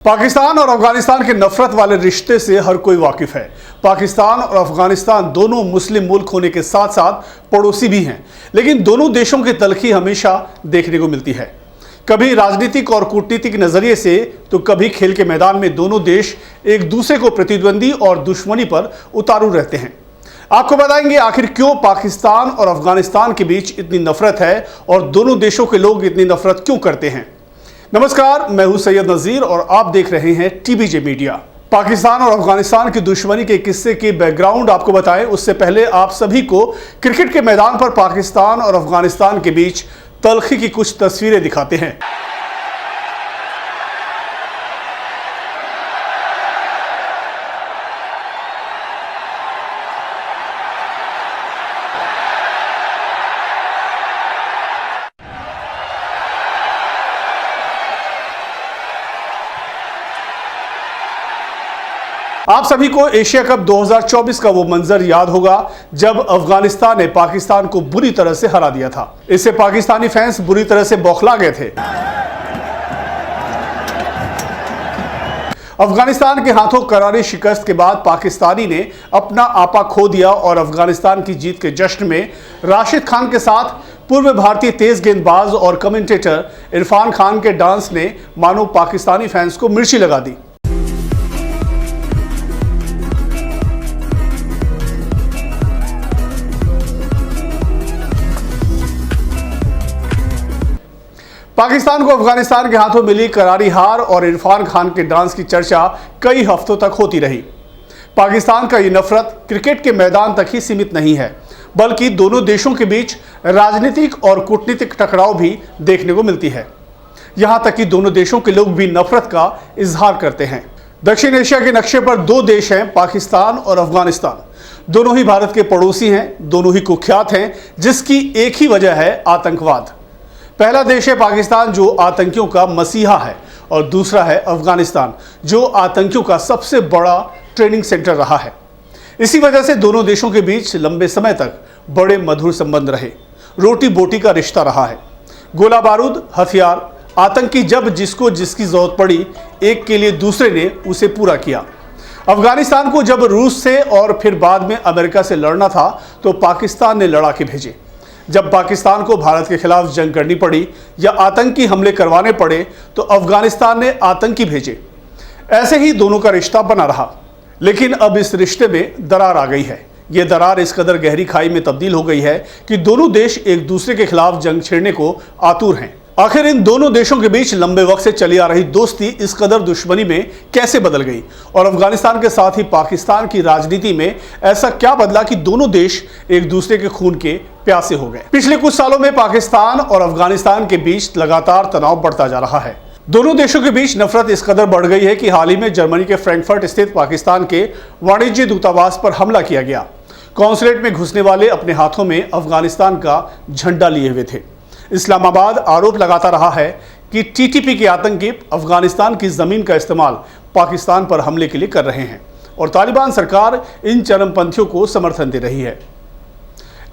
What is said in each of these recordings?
पाकिस्तान और अफगानिस्तान के नफरत वाले रिश्ते से हर कोई वाकिफ है। पाकिस्तान और अफगानिस्तान दोनों मुस्लिम मुल्क होने के साथ साथ पड़ोसी भी हैं, लेकिन दोनों देशों की तलखी हमेशा देखने को मिलती है, कभी राजनीतिक और कूटनीतिक नजरिए से तो कभी खेल के मैदान में दोनों देश एक दूसरे को प्रतिद्वंदी और दुश्मनी पर उतारू रहते हैं। आपको बताएंगे आखिर क्यों पाकिस्तान और अफगानिस्तान के बीच इतनी नफरत है और दोनों देशों के लोग इतनी नफरत क्यों करते हैं। नमस्कार, मैं हूं सैयद नजीर और आप देख रहे हैं टीबीजे मीडिया। पाकिस्तान और अफगानिस्तान की दुश्मनी के किस्से की बैकग्राउंड आपको बताएं उससे पहले आप सभी को क्रिकेट के मैदान पर पाकिस्तान और अफगानिस्तान के बीच तलखी की कुछ तस्वीरें दिखाते हैं। आप सभी को एशिया कप 2024 का वो मंजर याद होगा जब अफगानिस्तान ने पाकिस्तान को बुरी तरह से हरा दिया था। इससे पाकिस्तानी फैंस बुरी तरह से बौखला गए थे। अफगानिस्तान के हाथों करारी शिकस्त के बाद पाकिस्तानी ने अपना आपा खो दिया और अफगानिस्तान की जीत के जश्न में राशिद खान के साथ पूर्व भारतीय तेज गेंदबाज और कमेंटेटर इरफान खान के डांस ने मानो पाकिस्तानी फैंस को मिर्ची लगा दी। पाकिस्तान को अफगानिस्तान के हाथों मिली करारी हार और इरफान खान के डांस की चर्चा कई हफ्तों तक होती रही। पाकिस्तान का ये नफरत क्रिकेट के मैदान तक ही सीमित नहीं है, बल्कि दोनों देशों के बीच राजनीतिक और कूटनीतिक टकराव भी देखने को मिलती है। यहां तक कि दोनों देशों के लोग भी नफरत का इजहार करते हैं। दक्षिण एशिया के नक्शे पर दो देश हैं, पाकिस्तान और अफगानिस्तान। दोनों ही भारत के पड़ोसी हैं, दोनों ही कुख्यात हैं, जिसकी एक ही वजह है आतंकवाद। पहला देश है पाकिस्तान जो आतंकियों का मसीहा है और दूसरा है अफगानिस्तान जो आतंकियों का सबसे बड़ा ट्रेनिंग सेंटर रहा है। इसी वजह से दोनों देशों के बीच लंबे समय तक बड़े मधुर संबंध रहे, रोटी बोटी का रिश्ता रहा है। गोला बारूद, हथियार, आतंकी जब जिसको जिसकी जरूरत पड़ी एक के लिए दूसरे ने उसे पूरा किया। अफगानिस्तान को जब रूस से और फिर बाद में अमेरिका से लड़ना था तो पाकिस्तान ने लड़ा के भेजे। जब पाकिस्तान को भारत के खिलाफ जंग करनी पड़ी या आतंकी हमले करवाने पड़े तो अफगानिस्तान ने आतंकी भेजे। ऐसे ही दोनों का रिश्ता बना रहा, लेकिन अब इस रिश्ते में दरार आ गई है। यह दरार इस कदर गहरी खाई में तब्दील हो गई है कि दोनों देश एक दूसरे के खिलाफ जंग छेड़ने को आतुर हैं। आखिर इन दोनों देशों के बीच लंबे वक्त से चली आ रही दोस्ती इस कदर दुश्मनी में कैसे बदल गई और अफगानिस्तान के साथ ही पाकिस्तान की राजनीति में ऐसा क्या बदला कि दोनों देश एक दूसरे के खून के प्यासे हो गए। पिछले कुछ सालों में पाकिस्तान और अफगानिस्तान के बीच लगातार तनाव बढ़ता जा रहा है। दोनों देशों के बीच नफरत इस कदर बढ़ गई है कि हाल ही में जर्मनी के फ्रैंकफर्ट स्थित पाकिस्तान के वाणिज्य दूतावास पर हमला किया गया। कॉन्सुलेट में घुसने वाले अपने हाथों में अफगानिस्तान का झंडा लिए हुए थे। इस्लामाबाद आरोप लगाता रहा है कि टीटीपी के आतंकी अफगानिस्तान की जमीन का इस्तेमाल पाकिस्तान पर हमले के लिए कर रहे हैं और तालिबान सरकार इन चरमपंथियों को समर्थन दे रही है।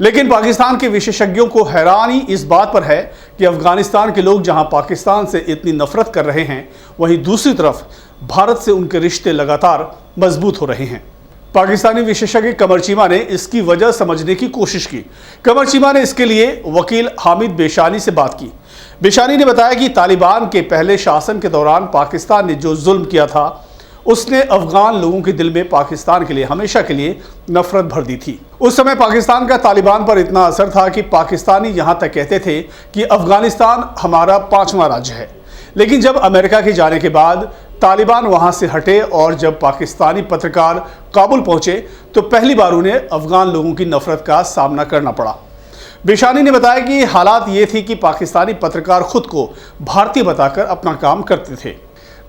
लेकिन पाकिस्तान के विशेषज्ञों को हैरानी इस बात पर है कि अफगानिस्तान के लोग जहां पाकिस्तान से इतनी नफरत कर रहे हैं, वहीं दूसरी तरफ भारत से उनके रिश्ते लगातार मजबूत हो रहे हैं। पाकिस्तानी विशेषज्ञ कमर चीमा ने इसकी वजह समझने की कोशिश की। कमर चीमा ने इसके लिए वकील हामिद बेशानी से बात की। बेशानी ने बताया कि तालिबान के पहले शासन के दौरान पाकिस्तान ने जो जुल्म किया था उसने अफगान लोगों के दिल में पाकिस्तान के लिए हमेशा के लिए नफरत भर दी थी। उस समय पाकिस्तान का तालिबान पर इतना असर था कि पाकिस्तानी यहां तक कहते थे कि अफगानिस्तान हमारा 5वां राज्य है। लेकिन जब अमेरिका के जाने के बाद तालिबान वहां से हटे और जब पाकिस्तानी पत्रकार काबुल पहुंचे तो पहली बार उन्हें अफगान लोगों की नफरत का सामना करना पड़ा। बेशानी ने बताया कि हालात ये थी कि पाकिस्तानी पत्रकार खुद को भारतीय बताकर अपना काम करते थे।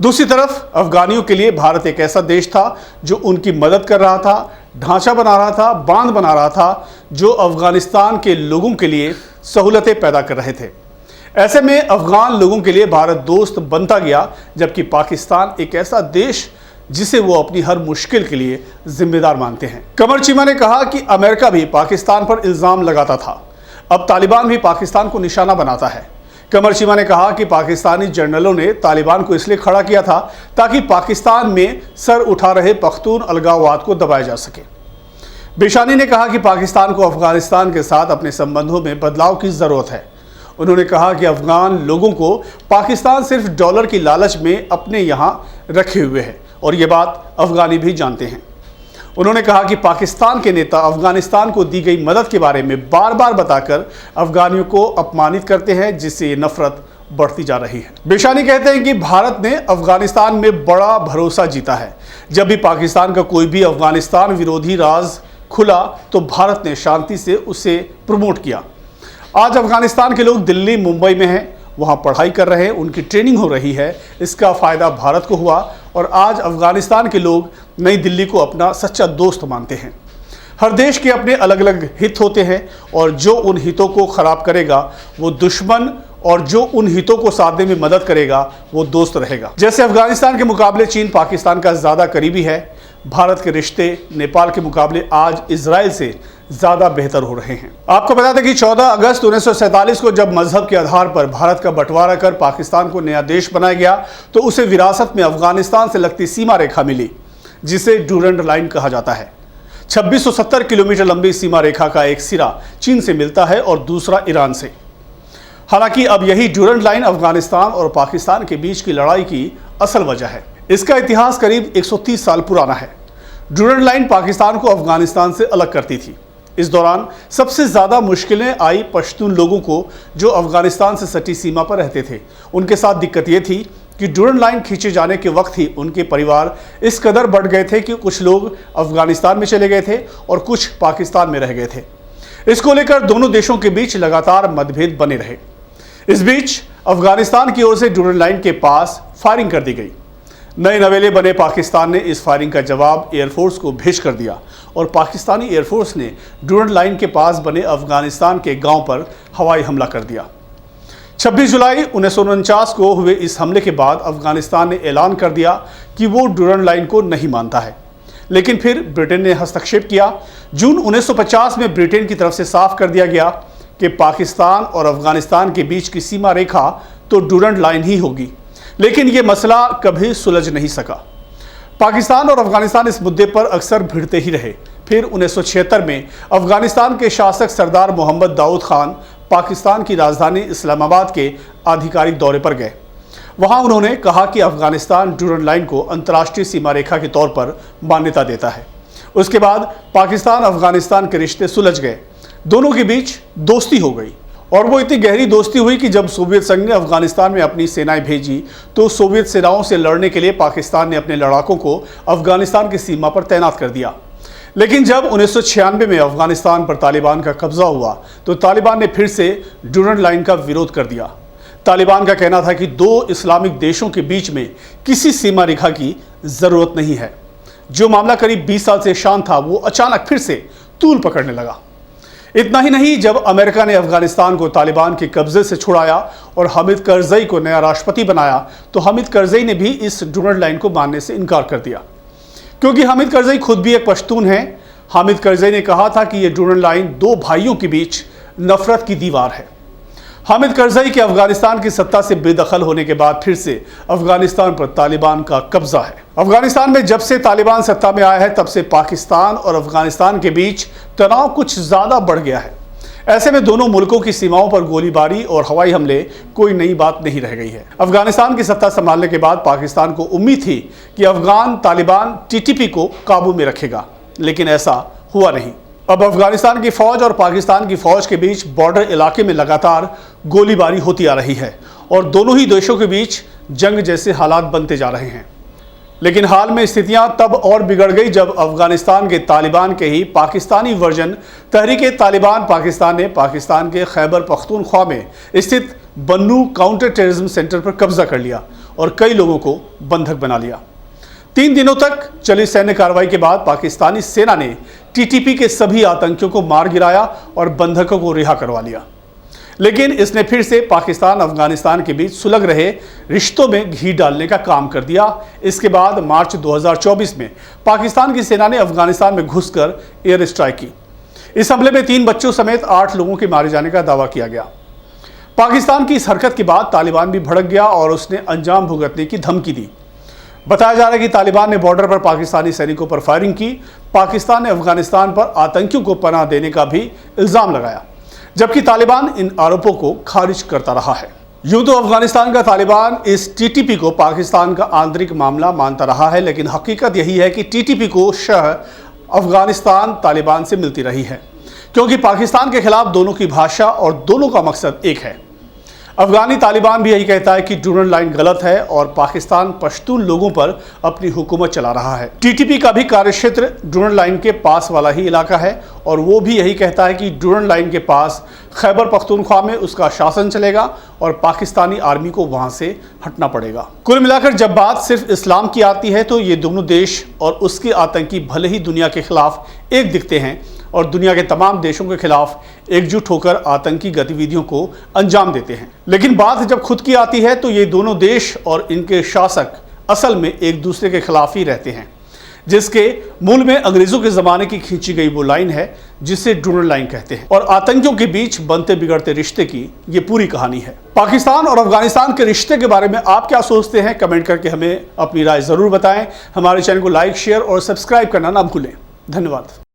दूसरी तरफ अफगानियों के लिए भारत एक ऐसा देश था जो उनकी मदद कर रहा था, ढांचा बना रहा था, बांध बना रहा था, जो अफगानिस्तान के लोगों के लिए सहूलतें पैदा कर रहे थे। ऐसे में अफगान लोगों के लिए भारत दोस्त बनता गया, जबकि पाकिस्तान एक ऐसा देश जिसे वो अपनी हर मुश्किल के लिए जिम्मेदार मानते हैं। कमर चीमा ने कहा कि अमेरिका भी पाकिस्तान पर इल्जाम लगाता था, अब तालिबान भी पाकिस्तान को निशाना बनाता है। कमर चीमा ने कहा कि पाकिस्तानी जनरलों ने तालिबान को इसलिए खड़ा किया था ताकि पाकिस्तान में सर उठा रहे पख्तून अलगाववाद को दबाया जा सके। बिशानी ने कहा कि पाकिस्तान को अफगानिस्तान के साथ अपने संबंधों में बदलाव की जरूरत है। उन्होंने कहा कि अफगान लोगों को पाकिस्तान सिर्फ डॉलर की लालच में अपने यहाँ रखे हुए है और ये बात अफगानी भी जानते हैं। उन्होंने कहा कि पाकिस्तान के नेता अफगानिस्तान को दी गई मदद के बारे में बार बार बताकर अफगानियों को अपमानित करते हैं, जिससे ये नफरत बढ़ती जा रही है। बिशानी कहते हैं कि भारत ने अफगानिस्तान में बड़ा भरोसा जीता है। जब भी पाकिस्तान का कोई भी अफगानिस्तान विरोधी राज खुला तो भारत ने शांति से उसे प्रमोट किया। आज अफगानिस्तान के लोग दिल्ली, मुंबई में हैं, वहाँ पढ़ाई कर रहे हैं, उनकी ट्रेनिंग हो रही है। इसका फ़ायदा भारत को हुआ और आज अफगानिस्तान के लोग नई दिल्ली को अपना सच्चा दोस्त मानते हैं। हर देश के अपने अलग अलग हित होते हैं और जो उन हितों को ख़राब करेगा वो दुश्मन और जो उन हितों को साधने में मदद करेगा वो दोस्त रहेगा। जैसे अफगानिस्तान के मुकाबले चीन पाकिस्तान का ज़्यादा करीबी है, भारत के रिश्ते नेपाल के मुकाबले आज इजराइल से ज़्यादा बेहतर हो रहे हैं। आपको बता दें कि 14 अगस्त 1947 को जब मजहब के आधार पर भारत का बंटवारा कर पाकिस्तान को नया देश बनाया गया तो उसे विरासत में अफगानिस्तान से लगती सीमा रेखा मिली, जिसे डूरंड लाइन कहा जाता है। 2670 किलोमीटर लंबी सीमा रेखा का एक सिरा चीन से मिलता है और दूसरा ईरान से। हालांकि अब यही डूरंड लाइन अफगानिस्तान और पाकिस्तान के बीच की लड़ाई की असल वजह है। इसका इतिहास करीब 130 साल पुराना है। डूरंड लाइन पाकिस्तान को अफगानिस्तान से अलग करती थी। इस दौरान सबसे ज़्यादा मुश्किलें आई पश्तून लोगों को जो अफगानिस्तान से सटी सीमा पर रहते थे। उनके साथ दिक्कत ये थी कि डूरंड लाइन खींचे जाने के वक्त ही उनके परिवार इस कदर बढ़ गए थे कि कुछ लोग अफगानिस्तान में चले गए थे और कुछ पाकिस्तान में रह गए थे। इसको लेकर दोनों देशों के बीच लगातार मतभेद बने रहे। इस बीच अफगानिस्तान की ओर से डूरंड लाइन के पास फायरिंग कर दी गई। नए नवेले बने पाकिस्तान ने इस फायरिंग का जवाब एयरफोर्स को भेज कर दिया और पाकिस्तानी एयरफोर्स ने डूरंड लाइन के पास बने अफगानिस्तान के गांव पर हवाई हमला कर दिया। 26 जुलाई 1949 को हुए इस हमले के बाद अफगानिस्तान ने ऐलान कर दिया कि वो डूरंड लाइन को नहीं मानता है, लेकिन फिर ब्रिटेन ने हस्तक्षेप किया। जून 1950 में ब्रिटेन की तरफ से साफ कर दिया गया कि पाकिस्तान और अफगानिस्तान के बीच की सीमा रेखा तो डूरंड लाइन ही होगी, लेकिन ये मसला कभी सुलझ नहीं सका। पाकिस्तान और अफगानिस्तान इस मुद्दे पर अक्सर भिड़ते ही रहे। फिर 1976 में अफगानिस्तान के शासक सरदार मोहम्मद दाऊद खान पाकिस्तान की राजधानी इस्लामाबाद के आधिकारिक दौरे पर गए। वहां उन्होंने कहा कि अफगानिस्तान डूरंड लाइन को अंतर्राष्ट्रीय सीमा रेखा के तौर पर मान्यता देता है। उसके बाद पाकिस्तान अफगानिस्तान के रिश्ते सुलझ गए, दोनों के बीच दोस्ती हो गई और वो इतनी गहरी दोस्ती हुई कि जब सोवियत संघ ने अफगानिस्तान में अपनी सेनाएं भेजी तो सोवियत सेनाओं से लड़ने के लिए पाकिस्तान ने अपने लड़ाकों को अफगानिस्तान की सीमा पर तैनात कर दिया। लेकिन जब 1996 में अफगानिस्तान पर तालिबान का कब्जा हुआ तो तालिबान ने फिर से डूरंड लाइन का विरोध कर दिया। तालिबान का कहना था कि दो इस्लामिक देशों के बीच में किसी सीमा रेखा की ज़रूरत नहीं है। जो मामला करीब 20 साल से शांत था वो अचानक फिर से तूल पकड़ने लगा। इतना ही नहीं, जब अमेरिका ने अफगानिस्तान को तालिबान के कब्जे से छुड़ाया और हामिद करजई को नया राष्ट्रपति बनाया तो हामिद करजई ने भी इस डूरंड लाइन को मानने से इनकार कर दिया, क्योंकि हामिद करजई खुद भी एक पश्तून है। हामिद करजई ने कहा था कि यह डूरंड लाइन दो भाइयों के बीच नफरत की दीवार है। हामिद करजई के अफगानिस्तान की सत्ता से बेदखल होने के बाद फिर से अफगानिस्तान पर तालिबान का कब्जा है। अफगानिस्तान में जब से तालिबान सत्ता में आया है तब से पाकिस्तान और अफगानिस्तान के बीच तनाव कुछ ज़्यादा बढ़ गया है। ऐसे में दोनों मुल्कों की सीमाओं पर गोलीबारी और हवाई हमले कोई नई बात नहीं रह गई है। अफगानिस्तान की सत्ता संभालने के बाद पाकिस्तान को उम्मीद थी कि अफगान तालिबान TTP को काबू में रखेगा, लेकिन ऐसा हुआ नहीं। अब अफगानिस्तान की फौज और पाकिस्तान की फौज के बीच बॉर्डर इलाके में लगातार गोलीबारी होती आ रही है और दोनों ही देशों के बीच जंग जैसे हालात बनते जा रहे हैं। लेकिन हाल में स्थितियां तब और बिगड़ गई जब अफगानिस्तान के तालिबान के ही पाकिस्तानी वर्जन तहरीके तालिबान पाकिस्तान ने पाकिस्तान के खैबर पख्तूनख्वा में स्थित बन्नू काउंटर टेररिज्म सेंटर पर कब्जा कर लिया और कई लोगों को बंधक बना लिया। 3 दिनों तक चली सैन्य कार्रवाई के बाद पाकिस्तानी सेना ने TTP के सभी आतंकियों को मार गिराया और बंधकों को रिहा करवा लिया। लेकिन इसने फिर से पाकिस्तान अफगानिस्तान के बीच सुलग रहे रिश्तों में घी डालने का काम कर दिया। इसके बाद मार्च 2024 में पाकिस्तान की सेना ने अफगानिस्तान में घुसकर एयर स्ट्राइक की। इस हमले में 3 बच्चों समेत 8 लोगों के मारे जाने का दावा किया गया। पाकिस्तान की इस हरकत के बाद तालिबान भी भड़क गया और उसने अंजाम भुगतने की धमकी दी। बताया जा रहा है कि तालिबान ने बॉर्डर पर पाकिस्तानी सैनिकों पर फायरिंग की। पाकिस्तान ने अफगानिस्तान पर आतंकियों को पनाह देने का भी इल्जाम लगाया, जबकि तालिबान इन आरोपों को खारिज करता रहा है। यूं तो अफगानिस्तान का तालिबान इस टीटीपी को पाकिस्तान का आंतरिक मामला मानता रहा है, लेकिन हकीकत यही है कि टीटीपी को शह अफगानिस्तान तालिबान से मिलती रही है, क्योंकि पाकिस्तान के खिलाफ दोनों की भाषा और दोनों का मकसद एक है। अफगानी तालिबान भी यही कहता है कि ड्यूरन लाइन गलत है और पाकिस्तान पश्तून लोगों पर अपनी हुकूमत चला रहा है। टीटीपी का भी कार्यक्षेत्र ड्यूरन लाइन के पास वाला ही इलाका है और वो भी यही कहता है कि ड्यूरन लाइन के पास खैबर पख्तूनख्वा में उसका शासन चलेगा और पाकिस्तानी आर्मी को वहां से हटना पड़ेगा। कुल मिलाकर जब बात सिर्फ इस्लाम की आती है तो ये दोनों देश और उसके आतंकी भले ही दुनिया के खिलाफ एक दिखते हैं और दुनिया के तमाम देशों के खिलाफ एकजुट होकर आतंकी गतिविधियों को अंजाम देते हैं, लेकिन बात जब खुद की आती है तो ये दोनों देश और इनके शासक असल में एक दूसरे के खिलाफ ही रहते हैं, जिसके मूल में अंग्रेजों के ज़माने की खींची गई वो लाइन है जिसे ड्यूरन लाइन कहते हैं। और आतंकियों के बीच बनते बिगड़ते रिश्ते की ये पूरी कहानी है। पाकिस्तान और अफगानिस्तान के रिश्ते के बारे में आप क्या सोचते हैं? कमेंट करके हमें अपनी राय ज़रूर बताएं। हमारे चैनल को लाइक, शेयर और सब्सक्राइब करना ना भूलें। धन्यवाद।